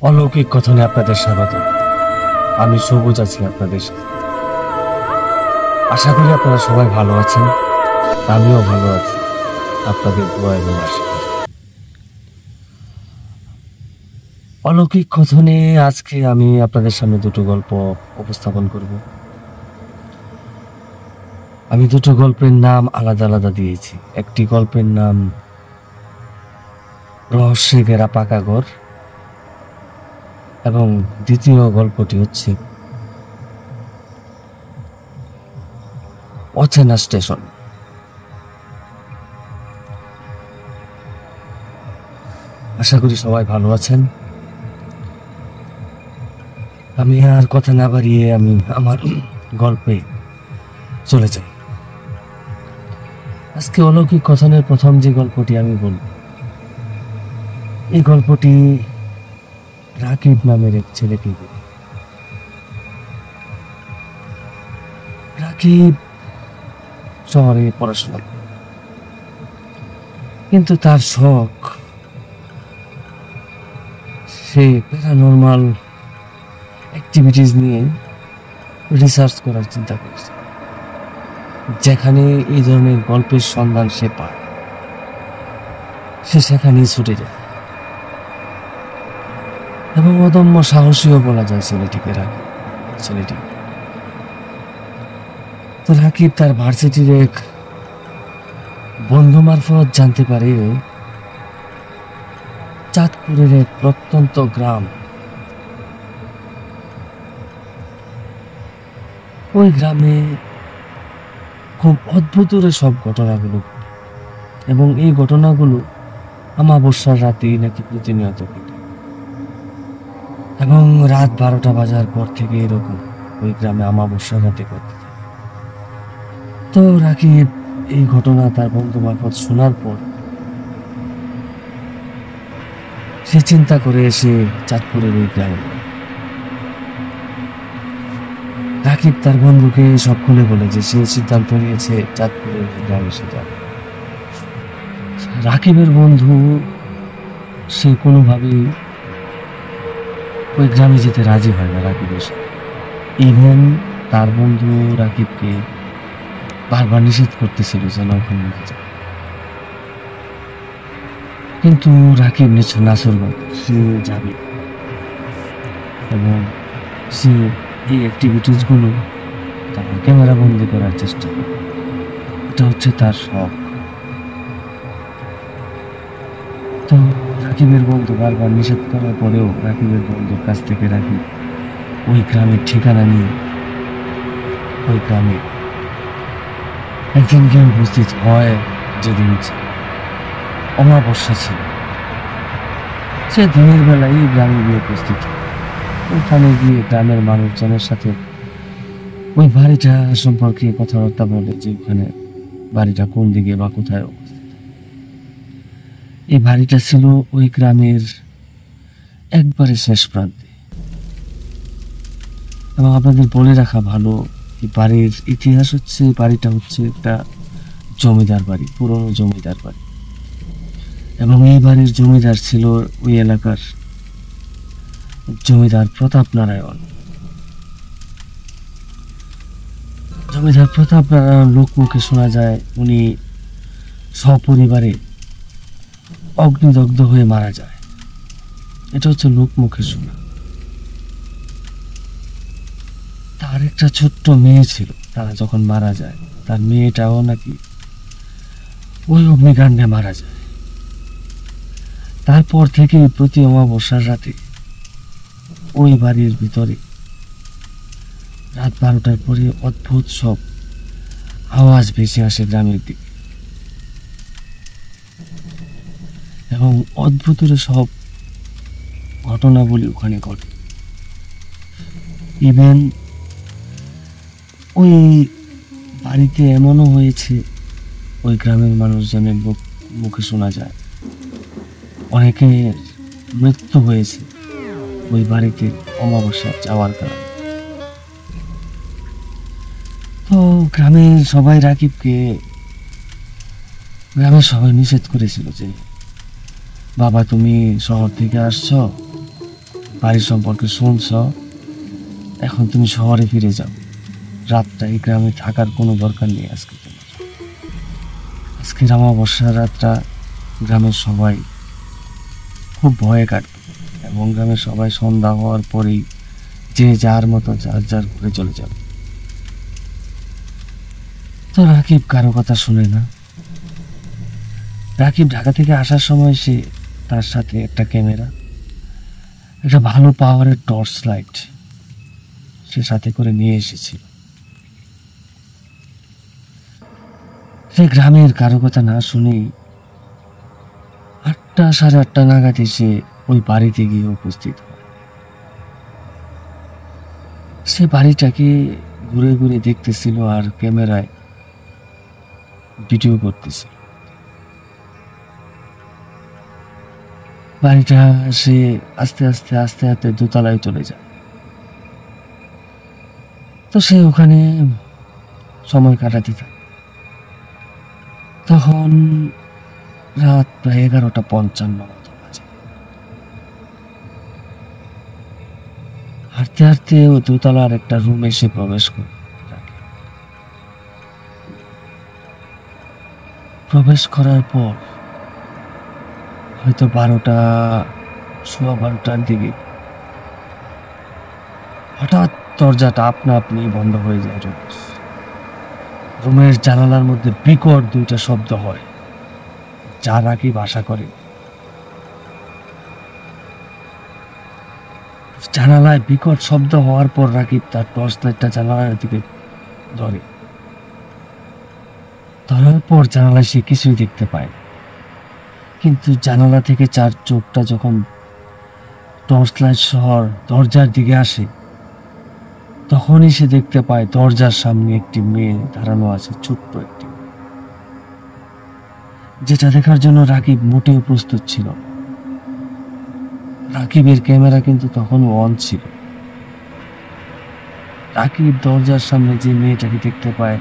অলৌকিক কথনে আপনাদের স্বাগত। আমি সবুজ আছি আপনাদের সাথে। আশা করি আপনারা সবাই ভালো আছেন, আমিও ভালো আছি আপনাদের দোয়া এবং আশীর্বাদ। অলৌকিক কথনে আজকে আমি আপনাদের সামনে দুটো গল্প উপস্থাপন করব। আমি দুটো গল্পের নাম আলাদা আলাদা দিয়েছি। একটি গল্পের নাম রহস্যে ঘেরা পাকা ঘর এবং দ্বিতীয় গল্পটি হচ্ছে অচেনা স্টেশন। আশা করি সবাই ভালো আছেন। আমি আর কথা না বাড়িয়ে আমি আমার গল্পে চলে যাই। আজকে অলৌকিক কথনের প্রথম যে গল্পটি আমি বলব, এই গল্পটি রাকিব নামের এক ছেলেকে নিয়ে। রাকিব শহরে পড়াশোনা করে, কিন্তু তার শখ সে প্যারানরমাল অ্যাক্টিভিটিস নিয়ে রিসার্চ করার চিন্তা করছে। যেখানে এই ধরনের গল্পের সন্ধান সে পায়, সে সেখানেই ছুটে যায় এবং অদম্য সাহসীও বলা যায় ছেলেটিকে। তো রাকিব তার ভার্সিটির এক বন্ধু মারফত জানতে পারে চাঁদপুরের এক প্রত্যন্ত গ্রাম, ওই গ্রামে খুব অদ্ভুত সব ঘটনাগুলো, এবং এই ঘটনাগুলো অমাবস্যার রাতেই নাকি প্রতিনিয়ত ঘটে এবং রাত 12টা বাজার পর থেকে এরকম ওই গ্রামে অমাবস্যার রাতে ঘটে। তো রাকিব এই ঘটনা তার বন্ধু মারফত শোনার পর সে চিন্তা করে এসে চাঁদপুরের ওই গ্রামে। রাকিব তার বন্ধুকে সব খুলে বলে যে সে সিদ্ধান্ত নিয়েছে চাঁদপুরের গ্রামে সে যাবে। রাকিবের বন্ধু সে কোনোভাবেই ওই গ্রামে যেতে রাজি হয় না রাকিবের সাথে। ইভেন তার বন্ধু রাকিবকে বারবার নিষেধ করতেছিল যেন ওখানে না যায়, কিন্তু রাকিব নিচ্ছে নাসরবাদ, সে যাবে এবং সে এই অ্যাক্টিভিটিস গুলো তার ক্যামেরা বন্দি করার চেষ্টা করে। এটা হচ্ছে তার শখ। তো রাকিবের বন্ধু বারবার নিষেধ করার পরেও রাকিবের বন্ধুর কাছ থেকে রাকিব ওই গ্রামের ঠিকানা নিয়ে ওই গ্রামে একদিন গিয়ে উপস্থিত হয়। যেদিন অমাবস্যা ছিল, সে দিনের বেলায় এই গ্রামে গিয়ে উপস্থিত হয়। ওখানে গিয়ে গ্রামের মানুষজনের সাথে ওই বাড়িটা সম্পর্কে কথাবার্তা বলে যে ওখানে বাড়িটা কোন দিকে বা কোথায় অবস্থিত। এই বাড়িটা ছিল ওই গ্রামের একবারে শেষ প্রান্তে। এবং আপনাদের বলে রাখা ভালো, এই বাড়ির ইতিহাস হচ্ছে, বাড়িটা হচ্ছে একটা জমিদার বাড়ি, পুরনো জমিদার বাড়ি। এবং এই বাড়ির জমিদার ছিল ওই এলাকার জমিদার প্রতাপ নারায়ণ। জমিদার প্রতাপ নারায়ণ লোকমুখে শোনা যায় উনি সপরিবারে অগ্নিদগ্ধ হয়ে মারা যায়। এটা হচ্ছে লোকমুখে শোনা। তার একটা ছোট্ট মেয়ে ছিল, তারা যখন মারা যায় তার মেয়েটাও নাকি ওই অগ্নিকাণ্ডে মারা যায়। তারপর থেকে প্রতি অমাবস্যার রাতে ওই বাড়ির ভিতরে রাত 12টার পরে অদ্ভুত সব আওয়াজ ভেসে আসে গ্রামের দিকে এবং অদ্ভুত সব ঘটনাবলী ওখানে ঘটে। ইভেন ওই বাড়িতে এমনও হয়েছে, ওই গ্রামের মানুষজনের মুখে শোনা যায় অনেকের মৃত্যু হয়েছে ওই বাড়িতে অমাবস্যা যাওয়ার কারণে। তো গ্রামের সবাই নিষেধ করেছিল যে বাবা তুমি শহর থেকে আসছো, বাড়ির সম্পর্কে শুনছ, এখন তুমি শহরে ফিরে যাও। রাতটা এই গ্রামে থাকার কোনো দরকার নেই আজকে তোমার। আজকের অমাবস্যার রাতটা গ্রামের সবাই খুব ভয়ে কাটবে, এবং গ্রামের সবাই সন্ধ্যা হওয়ার পরেই যে যার মতো যার যার ঘুরে চলে যাবে। তো রাকিব কারো কথা শুনে না। রাকিব ঢাকা থেকে আসার সময় সে তার সাথে একটা ক্যামেরা, একটা ভালো পাওয়ারের টর্চ লাইট সে সাথে করে নিয়ে এসেছিল। সে গ্রামের কারো কথা না শুনেই 8টা সাড়ে 8টা নাগাদ এসে ওই বাড়িতে গিয়ে উপস্থিত হয়। সে বাড়িটাকে ঘুরে ঘুরে দেখতেছিল আর ক্যামেরায় ভিডিও করতেছিল। বাড়িটা সে আস্তে আস্তে আস্তে আস্তে দোতলায় চলে যায়। তো সে ওখানে সময় কাটাতে থাকে। তখন রাত প্রায় 11:55 মতো বাজে। হাঁটতে হাঁটতে ও দোতলার একটা রুমে সে প্রবেশ করে। প্রবেশ করার পর হয়তো 12টার দিকে হঠাৎ দরজাটা আপনা আপনি বন্ধ হয়ে যায়। রুমের জানালার মধ্যে বিকট 2টা শব্দ হয়, যা রাকিব আশা করে। জানালায় বিকট শব্দ হওয়ার পর রাকিব তার টর্চ লাইটটা জানালার দিকে ধরে। ধরার পর জানালায় সে কিছুই দেখতে পায়, কিন্তু জানালা থেকে চার চোখটা যখন টর্চ লাইট শহর দরজার দিকে আসে, তখনই সে দেখতে পায় দরজার সামনে একটি মেয়ে দাঁড়ানো আছে, ছোট্ট একটি, যেটা দেখার জন্য রাকিব মোটেও প্রস্তুত ছিল। রাকিবের ক্যামেরা কিন্তু তখনও অন ছিল। রাকিব দরজার সামনে যে মেয়েটাকে দেখতে পায়,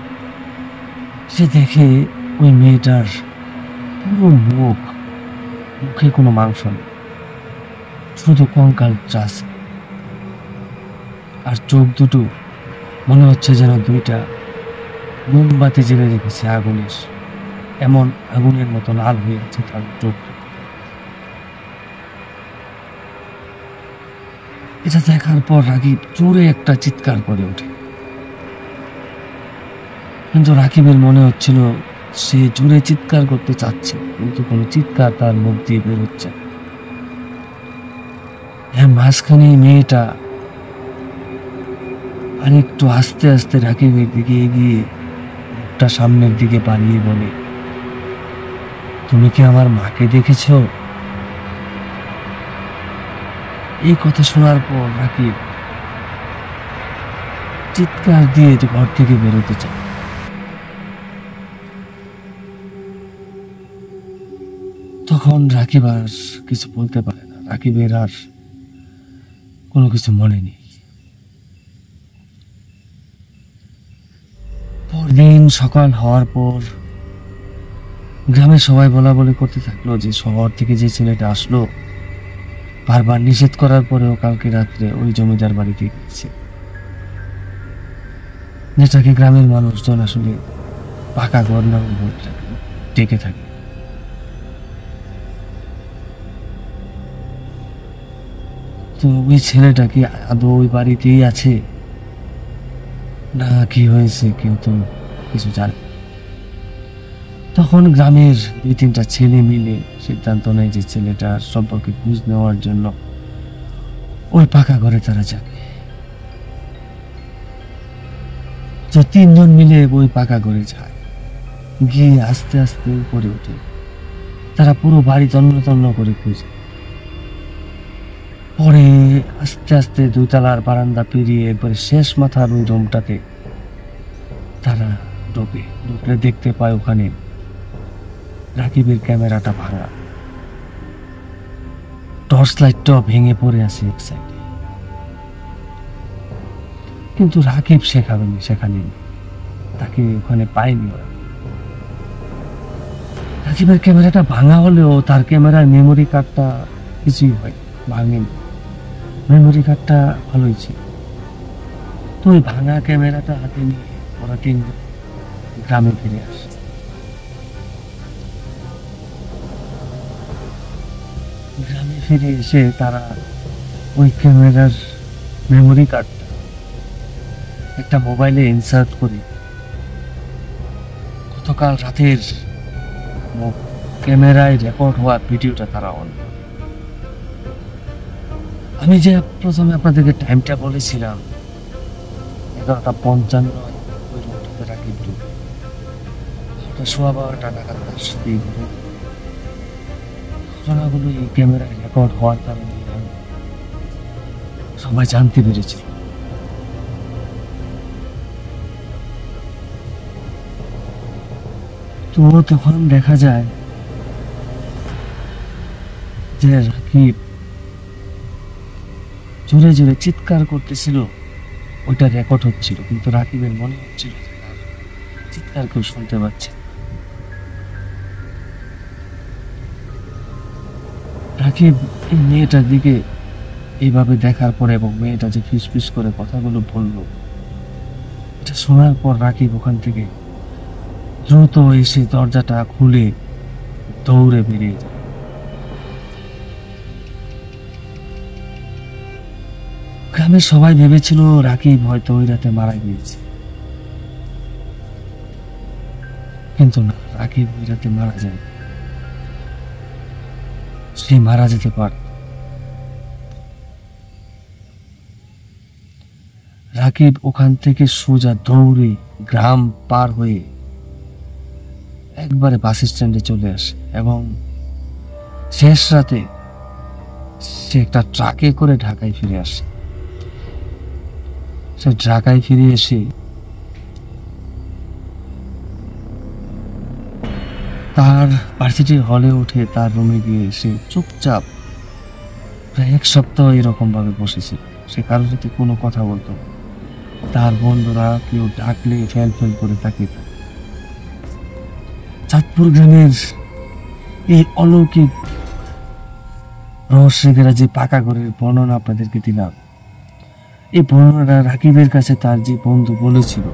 সে দেখে ওই মেয়েটার পুরো মুখে কোনো মাংস নেই, শুধু কঙ্কাল আছে, আর চোখ দুটো মনে হচ্ছে যেন 2টা মোমবাতি জেলে রেখেছে আগুনের, এমন আগুনের মতো লাল হয়ে আছে তার চোখ। এটা দেখার পর রাকিব জোরে একটা চিৎকার করে ওঠে, কিন্তু রাকিবের মনে হচ্ছিল সে জোরে চিৎকার করতে চাচ্ছে, কিন্তু কোনো চিৎকার তার মুখ দিয়ে বেরোচ্ছে। এর মাঝখানে মেয়েটা আরেকটু আস্তে আস্তে রাকিবের দিকে এগিয়ে মুখটা সামনের দিকে বাড়িয়ে বলে, তুমি কি আমার মাকে দেখেছ? এই কথা শোনার পর রাকিব চিৎকার দিয়ে ঘর থেকে বেরোতে চায়। তখন রাকিব আর কিছু বলতে পারে না, রাকিবের আর কোনো কিছু মনে নেই। পরদিন সকাল হওয়ার পর গ্রামের সবাই বলা বলি করতে থাকলো যে শহর থেকে যে ছেলেটা আসলো, বারবার নিষেধ করার পরেও কালকে রাত্রে ওই জমিদার বাড়িতে গেছে, যেটাকে গ্রামের মানুষজন আসলে পাকা ঘর নামে ডেকে থাকে। তো ওই ছেলেটা কি আদৌ ওই বাড়িতেই আছে না কি হয়েছে কেউ তো কিছু জানে। তখন গ্রামের 2-3টা ছেলে মিলে সিদ্ধান্ত নেয় যে ছেলেটার সম্পর্কে খোঁজ নেওয়ার জন্য ওই পাকা ঘরে তারা যাবে। তো 3 জন মিলে ওই পাকা ঘরে যায়, গিয়ে আস্তে আস্তে উপরে ওঠে। তারা পুরো বাড়ি তন্ন তন্ন করে খুঁজে, পরে আস্তে আস্তে 2 তলার বারান্দা পেরিয়ে একবারে শেষ মাথার ওই রুমটাতে তারা ঢুকলে দেখতে পায় ওখানে রাকিবের ক্যামেরাটা ভাঙা, টর্চ লাইটটাও ভেঙে পড়ে আছে এক সাইডে, কিন্তু রাকিব সেখানে তাকে ওখানে পায়নি। রাকিবের ক্যামেরাটা ভাঙা হলেও তার ক্যামেরার মেমোরি কার্ডটা কিছুই হয় ভাঙেনি, মেমোরি কার্ডটা ভালোই ছিল। তো ওই ভাঙা ক্যামেরাটা হাতে নিয়ে ওরা তিনজন গ্রামে ফিরে আসে। গ্রামে ফিরে এসে তারা ওই ক্যামেরার মেমোরি কার্ডটা একটা মোবাইলে ইনসার্ট করে গতকাল রাতের ক্যামেরায় রেকর্ড হওয়া ভিডিওটা তারা অন। আমি যে প্রথমে আপনাদেরকে টাইমটা বলেছিলাম 11:55 ওই রুমটাতে রাখি ঢুকে 12:15 নাগাদ তার সাথে এই ঘটনাগুলো এই ক্যামেরায় রেকর্ড হওয়ার কারণে সবাই জানতে পেরেছিল। তো তখন দেখা যায় যে রাকিব জোরে জোরে চিৎকার করতেছিল, ওইটা রেকর্ড হচ্ছিল, কিন্তু রাকিবের মনে হচ্ছিল যে তার চিৎকার কেউ শুনতে পাচ্ছে। রাকিব এই মেয়েটার দিকে এইভাবে দেখার পর এবং মেয়েটা যে ফিসফিস করে কথাগুলো বলল, এটা শোনার পর রাকিব ওখান থেকে দ্রুত এসে দরজাটা খুলে দৌড়ে বেরিয়ে যায়। গ্রামের সবাই ভেবেছিল রাকিব হয়তো ওই রাতে মারা গিয়েছে, কিন্তু না, রাকিব ওই রাতে মারা যায়। সে মারা যেতে পারত। রাকিব ওখান থেকে সোজা দৌড়ে গ্রাম পার হয়ে একবারে বাস স্ট্যান্ডে চলে আসে এবং শেষ রাতে সে একটা ট্রাকে করে ঢাকায় ফিরে আসে। সে ঢাকায় ফিরে এসে তার ভার্সিটির হলে উঠে তার রুমে গিয়ে সে চুপচাপ প্রায় 1 সপ্তাহ এরকম ভাবে বসেছিল। সে কারোর সাথে কোনো কথা বলতো না। তার বন্ধুরা কেউ ডাকলে ফেল ফেল করে তাকিয়ে থাকে। চাঁদপুর গ্রামের এই অলৌকিক রহস্যেরা যে পাকা ঘরের বর্ণনা আপনাদেরকে দিলাম, এই বর্ণনাটা রাকিবের কাছে তার যে বন্ধু বলেছিল,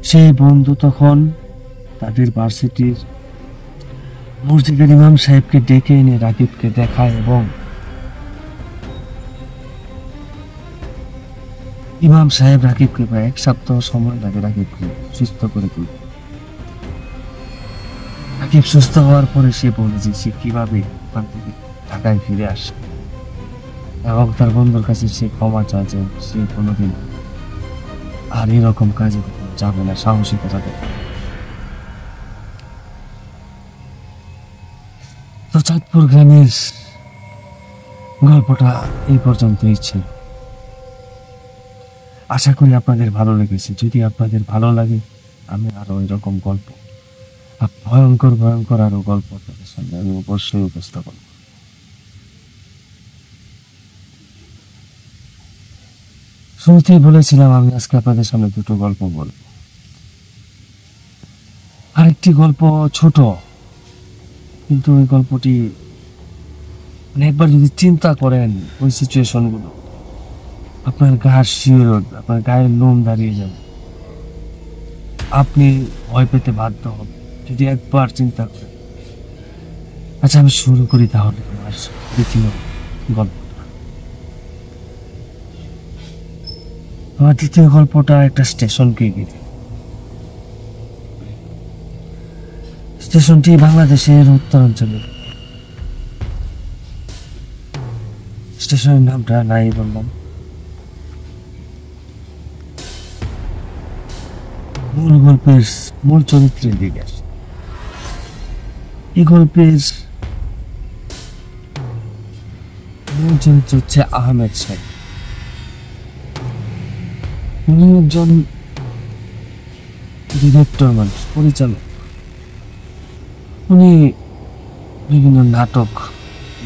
সেই বন্ধু তখন তাদের ভার্সিটির মসজিদের ইমাম সাহেবকে ডেকে এনে রাকিবকে দেখায় এবং ইমাম সাহেব রাকিবকে প্রায় 1 সপ্তাহ সময় লাগে রাকিবকে সুস্থ করে তুলতে। রাকিব সুস্থ হওয়ার পরে সে বলে যে সে কিভাবে ওখান থেকে ঢাকায় ফিরে আসে এবং তার বন্ধুর কাছে সে ক্ষমা চায় যে সে কোনোদিন আর এরকম কাজে যাবে না, সাহসিকতা দেবে। তো চাঁদপুর গ্রামের গল্পটা এই পর্যন্তই ছিল। আশা করি আপনাদের ভালো লেগেছে। যদি আপনাদের ভালো লাগে, আমি আরো এরকম গল্প, ভয়ঙ্কর ভয়ঙ্কর আরো গল্প আপনাদের সামনে আমি অবশ্যই উপস্থাপন করব। শুরুতেই বলেছিলাম আমি আজকে আপনাদের সামনে 2টো গল্প বলবো। আরেকটি গল্প ছোট, কিন্তু ওই গল্পটি একবার যদি চিন্তা করেন ওই সিচুয়েশন গুলো, আপনার গায়ের শিহরণ, আপনার গায়ের লোম দাঁড়িয়ে যাবে, আপনি ভয় পেতে বাধ্য হবেন যদি একবার চিন্তা করেন। আচ্ছা, আমি শুরু করি তাহলে আমার দ্বিতীয় গল্পটা। আমার দ্বিতীয় গল্পটা একটা স্টেশনকে ঘিরে। স্টেশনটি বাংলাদেশের উত্তরাঞ্চলে। স্টেশনের নামটা নাই বললাম। মূল গল্পের মূল চরিত্রের দিকে আসে। এই গল্পের মূল চরিত্র হচ্ছে আহমেদ সাহেব। উনি একজন ডিরেক্টর মানুষ, পরিচালক। উনি বিভিন্ন নাটক,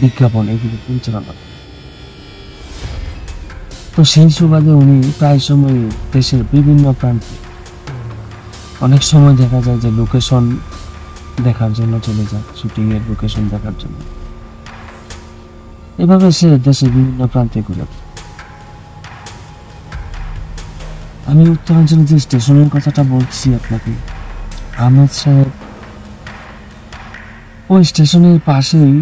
বিজ্ঞাপন এগুলো পরিচালনা করেন। তো সেই সুবাদে উনি প্রায় সময় দেশের বিভিন্ন প্রান্তে, অনেক সময় দেখা যায় যে লোকেশন দেখার জন্য চলে যায়, শুটিং এর লোকেশন দেখার জন্য। এভাবে সে দেশের বিভিন্ন প্রান্তে ঘুরে। আমি উত্তরাঞ্চলে যে স্টেশনের কথাটা বলছি আপনাকে, আহমেদ সাহেব ওই স্টেশনের পাশেই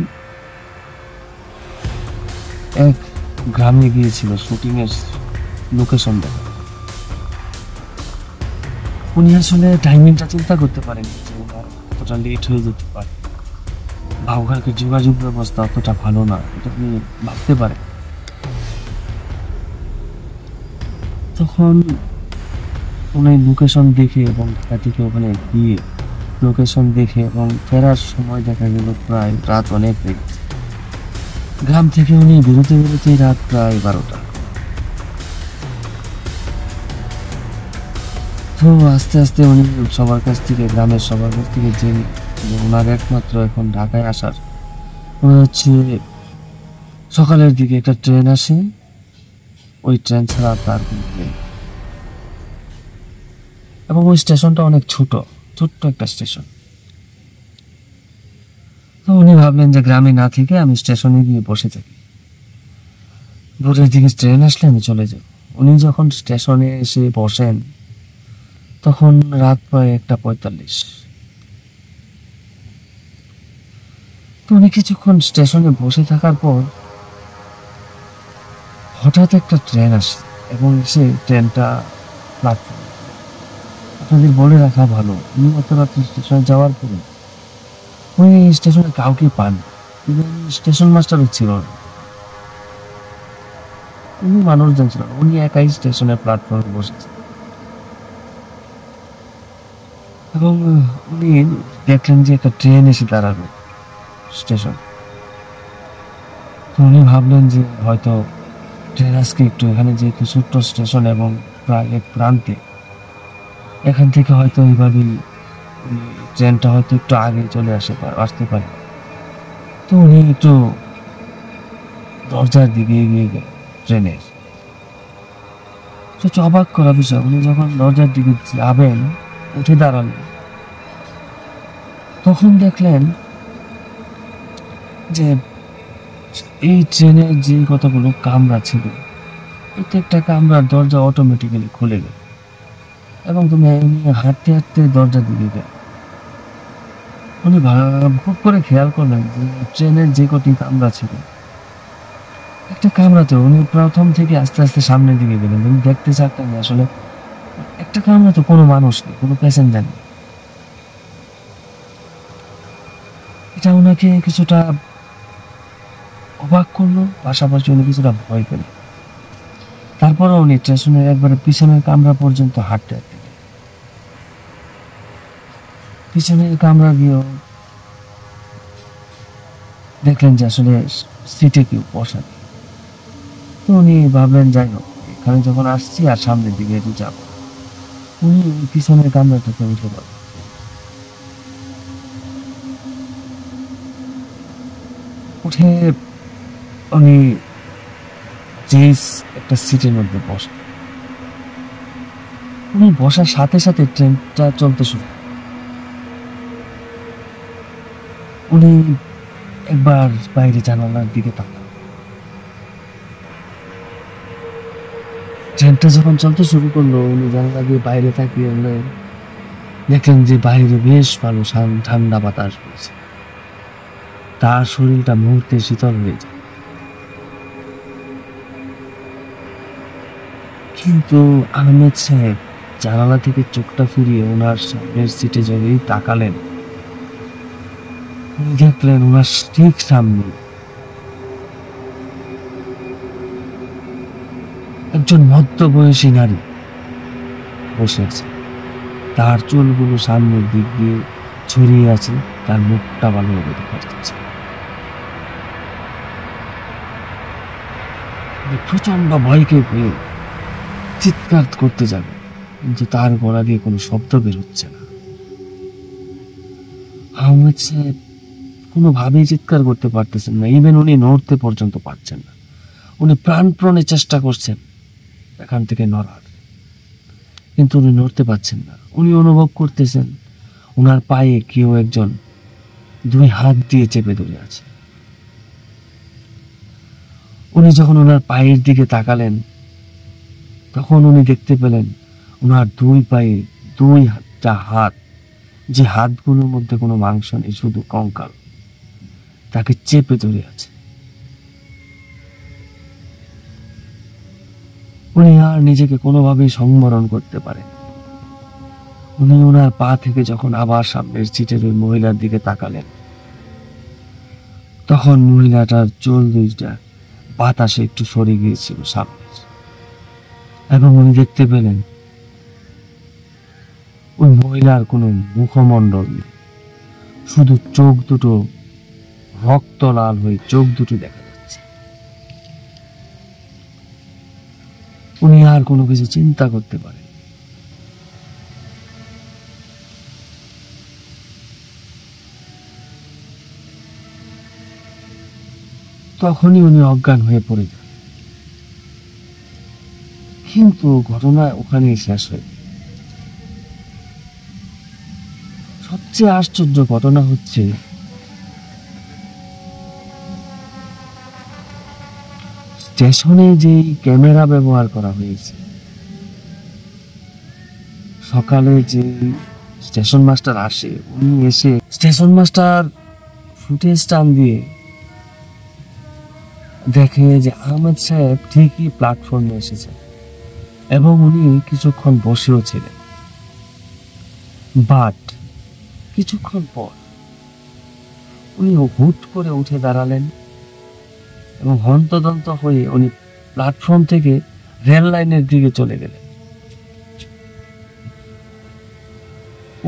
এক গ্রামে গিয়েছিল শুটিং এর লোকেশন দেখা। উনি আসলে টাইমিংটা চিন্তা করতে পারেনি যে ওনার এতটা লেট হয়ে যেতে পারে বা ওখানকার যোগাযোগ ব্যবস্থা অতটা ভালো না, এটা উনি ভাবতে পারেন। তখন উনি লোকেশন দেখে এবং ঢাকা থেকে ওখানে গিয়ে লোকেশন দেখে এবং ফেরার সময় দেখা গেল প্রায় রাত অনেক হয়ে গেছে। গ্রাম থেকে উনি বেরোতে বেরোতে রাত প্রায় 12টা। তো আস্তে আস্তে উনি সবার কাছ থেকে, গ্রামের সবার কাছ থেকে জেনে ওনার একমাত্র এখন ঢাকায় আসার হচ্ছে সকালের দিকে একটা ট্রেন আসে, ওই ট্রেন ছাড়া তার কোনো ট্রেন, এবং ওই স্টেশনটা অনেক ছোট্ট একটা স্টেশন। তো উনি ভাবলেন যে গ্রামে না থেকে আমি স্টেশনে গিয়ে বসে থাকি, ভোরের দিকে ট্রেন আসলে আমি চলে যাব। উনি যখন স্টেশনে এসে বসেন তখন রাত প্রায় 1:45। তো উনি কিছুক্ষণ স্টেশনে বসে থাকার পর হঠাৎ একটা ট্রেন আসে এবং সে ট্রেনটা প্ল্যাটফর্ম। আপনাদের বলে রাখা ভালো, উনি অত রাত্রে স্টেশনে যাওয়ার পরে উনি স্টেশনে কাউকে পান, ইভেন স্টেশন মাস্টারও ছিল না, উনি মানুষজন ছিল না, উনি একাই স্টেশনের প্ল্যাটফর্মে বসেছে। এবং উনি দেখলেন যে একটা ট্রেন এসে দাঁড়ালো স্টেশন। তো উনি ভাবলেন যে হয়তো ট্রেন আজকে একটু, এখানে যেহেতু ছোট্ট স্টেশন এবং প্রায় এক প্রান্তে, এখান থেকে হয়তো এইভাবেই ট্রেনটা হয়তো একটু আগে চলে আসতে পারে। তো উনি একটু দরজার দিকে এগিয়ে গেলেন ট্রেনের। তো অবাক করা বিষয়, উনি যখন দরজার দিকে যাবেন, উঠে দাঁড়ালেন, তখন দেখলেন যে এই ট্রেনের যে কতগুলো কামরা ছিল, প্রত্যেকটা কামরার দরজা অটোমেটিক্যালি খুলে গেল এবং তুমি হাঁটতে হাঁটতে দরজার দিকে গেল। উনি খুব করে খেয়াল করলেন যে ট্রেনের যে কটি কামরা ছিল, একটা কামরাতে উনি প্রথম থেকে আস্তে আস্তে সামনের দিকে গেলেন। উনি দেখতে চাচ্ছেন আসলে একটা কামরাতে কোনো মানুষ নেই, কোনো প্যাসেঞ্জার নেই। এটা ওনাকে কিছুটা অবাক করলো, পাশাপাশি উনি কিছুটা ভয় পেলেন। তারপরে উনি স্টেশনের একবারে পিছনের কামরা পর্যন্ত হাঁটতে হাঁটতে পিছনের কামরা গিয়েও দেখলেন যে আসলে সিটে কেউ বসা নেই। তো উনি ভাবলেন যাই হোক, এখানে যখন আসছি আর সামনের দিকে একটু যাবো। উনি পিছনের কামরাটাতে উঠে পড়লেন। উঠে উনি যে একটা সিটের মধ্যে বসে, উনি বসার সাথে সাথে ট্রেনটা চলতে শুরু। উনি একবার বাইরে জানালার দিকে তাকান। ট্রেনটা যখন চলতে শুরু করলো, উনি জানালা দিয়ে বাইরে তাকিয়ে দেখলেন যে বাইরে বেশ ভালো ঠান্ডা বাতাস বইছে। তার শরীরটা মুহূর্তে শীতল হয়ে যায়। কিন্তু আহমেদ সাহেব জানালা থেকে চোখটা ফিরিয়ে ওনার সামনের সিটে যবেই তাকালেন, উনি দেখলেন ওনার ঠিক সামনে একজন মধ্যবয়সী নারী বসে আছে। তার চুলগুলো সামনের দিক দিয়ে ছড়িয়ে আছে, তার মুখটা ভালোভাবে দেখা যাচ্ছে। প্রচন্ড ভয়কে পেয়ে চিৎকার করতে যাবে, কিন্তু তার গলা দিয়ে কোনো শব্দ বের হচ্ছে না। আহমেদ সাহেব কোনোভাবেই চিৎকার করতে পারতেছেন না, ইভেন উনি নড়তে পর্যন্ত পারছেন না। উনি প্রাণপণে চেষ্টা করছেন এখান থেকে নড়ার, কিন্তু উনি নড়তে পারছেন না। উনি অনুভব করতেছেন ওনার পায়ে কেউ একজন 2 হাত দিয়ে চেপে ধরে আছে। উনি যখন ওনার পায়ের দিকে তাকালেন, তখন উনি দেখতে পেলেন ওনার দুই পায়ে দুইটা হাত, যে হাতগুলোর মধ্যে কোনো মাংস নেই, শুধু কঙ্কাল, তাকে চেপে ধরে আছে। উনি আর নিজেকে কোনোভাবেই সংবরণ করতে পারেন। উনি ওনার পা থেকে যখন আবার সামনের সিটের ওই মহিলার দিকে তাকালেন, তখন মহিলাটার চুল দুইটা বাতাসে একটু সরে গিয়েছিল সামনে, এবং উনি দেখতে পেলেন ওই মহিলার কোনো মুখমণ্ডল নেই, শুধু চোখ দুটো রক্ত লাল হয়ে চোখ দুটো দেখা যাচ্ছে। উনি আর কোনো কিছু চিন্তা করতে পারেন। তখনই উনি অজ্ঞান হয়ে পড়ে যান। কিন্তু ঘটনা ওখানে শেষ হয়। সবচেয়ে আশ্চর্য ঘটনা হচ্ছে, স্টেশনে যেই ক্যামেরা ব্যবহার করা হয়েছে, সকালে যে স্টেশন মাস্টার আসে, উনি এসে স্টেশন মাস্টার ফুটেজ টান দিয়ে দেখে যে আহমেদ সাহেব ঠিকই প্ল্যাটফর্মে এসেছেন এবং উনি কিছুক্ষণ বসেও ছিলেন। বাট কিছুক্ষণ পর উনি হুট করে উঠে দাঁড়ালেন এবং হন্তদন্ত হয়ে উনি প্ল্যাটফর্ম থেকে রেল লাইনের দিকে চলে গেলেন।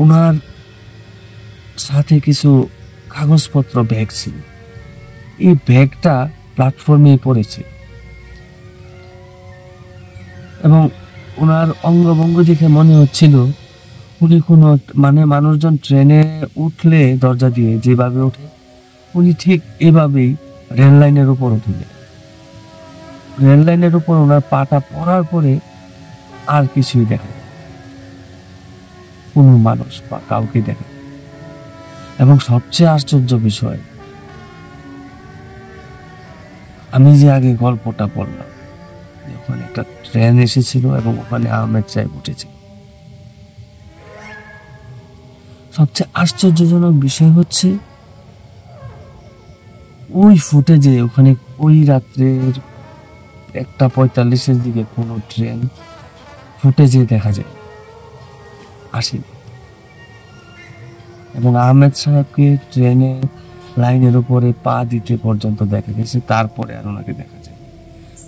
ওনার সাথে কিছু কাগজপত্র ব্যাগ ছিল, এই ব্যাগটা প্ল্যাটফর্মে পড়েছে এবং ওনার অঙ্গভঙ্গ দেখে মনে হচ্ছিল উনি কোনো মানুষজন ট্রেনে উঠলে দরজা দিয়ে যেভাবে ওঠে, উনি ঠিক এভাবেই রেল লাইনের উপর উঠলেন। রেল লাইনের উপর ওনার পাটা পড়ার পরে আর কিছুই দেখা যায়, কোনো মানুষ বা কাউকে দেখা। এবং সবচেয়ে আশ্চর্য বিষয়, আমি যে আগে গল্পটা বললাম, ওখানে একটা ট্রেন এসেছিল এবং ওখানে আহমেদ সাহেব উঠেছিল। সবচেয়ে আশ্চর্যজনক বিষয় হচ্ছে, ওই ফুটেজে ওখানে ওই রাত্রের 1:45-এর দিকে কোনো ট্রেন ফুটেজে দেখা যায় আসেনি, এবং আহমেদ সাহেবকে ট্রেনে লাইনের উপরে পা দিতে পর্যন্ত দেখা গেছে, তারপরে আর ওনাকে দেখা যায়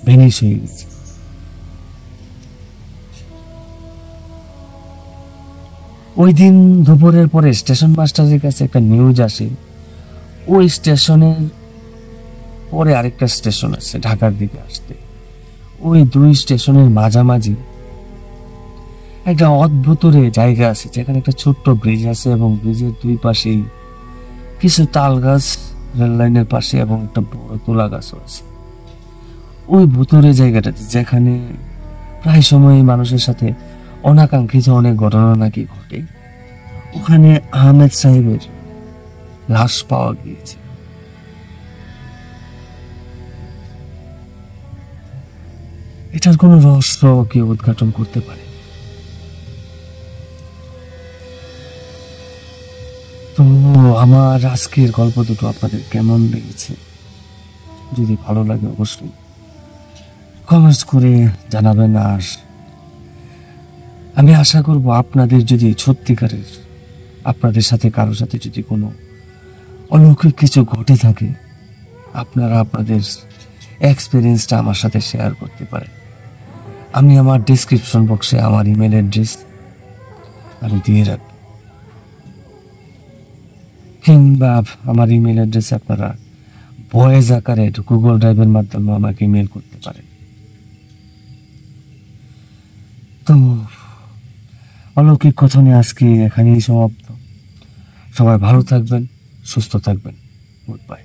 ভেনিশ হয়ে গেছে। ওই দিন দুপুরের পরে স্টেশন মাস্টারের কাছে একটা নিউজ আসে, ওই স্টেশনের পরে আরেকটা স্টেশন আছে ঢাকার দিকে আসতে, ওই দুই স্টেশনের মাঝামাঝি একটা অদ্ভুত জায়গা আছে, যেখানে একটা ছোট্ট ব্রিজ আছে এবং ব্রিজের দুই পাশেই কিছু তাল গাছ রেল লাইনের পাশে এবং একটা বড় তুলা গাছও আছে। ওই ভুতুরে জায়গাটাতে, যেখানে প্রায় সময় মানুষের সাথে অনাকাঙ্ক্ষিত অনেক ঘটনা নাকি ঘটে, ওখানে আহমেদ সাহেবের লাশ পাওয়া গিয়েছে। এটার কোনো রহস্য কেউ উদ্ঘাটন করতে পারে? তো আমার আজকের গল্প দুটো আপনাদের কেমন লেগেছে? যদি ভালো লাগে অবশ্যই কমেন্টস করে জানাবেন। আর আমি আশা করব আপনাদের যদি সত্যিকারের আপনাদের সাথে কারোর সাথে যদি কোনো অলৌকিক কিছু ঘটে থাকে, আপনারা আপনাদের এক্সপিরিয়েন্সটা আমার সাথে শেয়ার করতে পারেন। আমি আমার ডেসক্রিপশন বক্সে আমার ইমেল অ্যাড্রেস আমি দিয়ে রাখব, কিংবা আমার ইমেল অ্যাড্রেসে আপনারা ভয়েস আকারে গুগল ড্রাইভের মাধ্যমে আমাকে ইমেল করতে পারেন। তো অলৌকিক কথনে আজকে এখানেই সমাপ্ত। সবাই ভালো থাকবেন, সুস্থ থাকবেন। Good bye.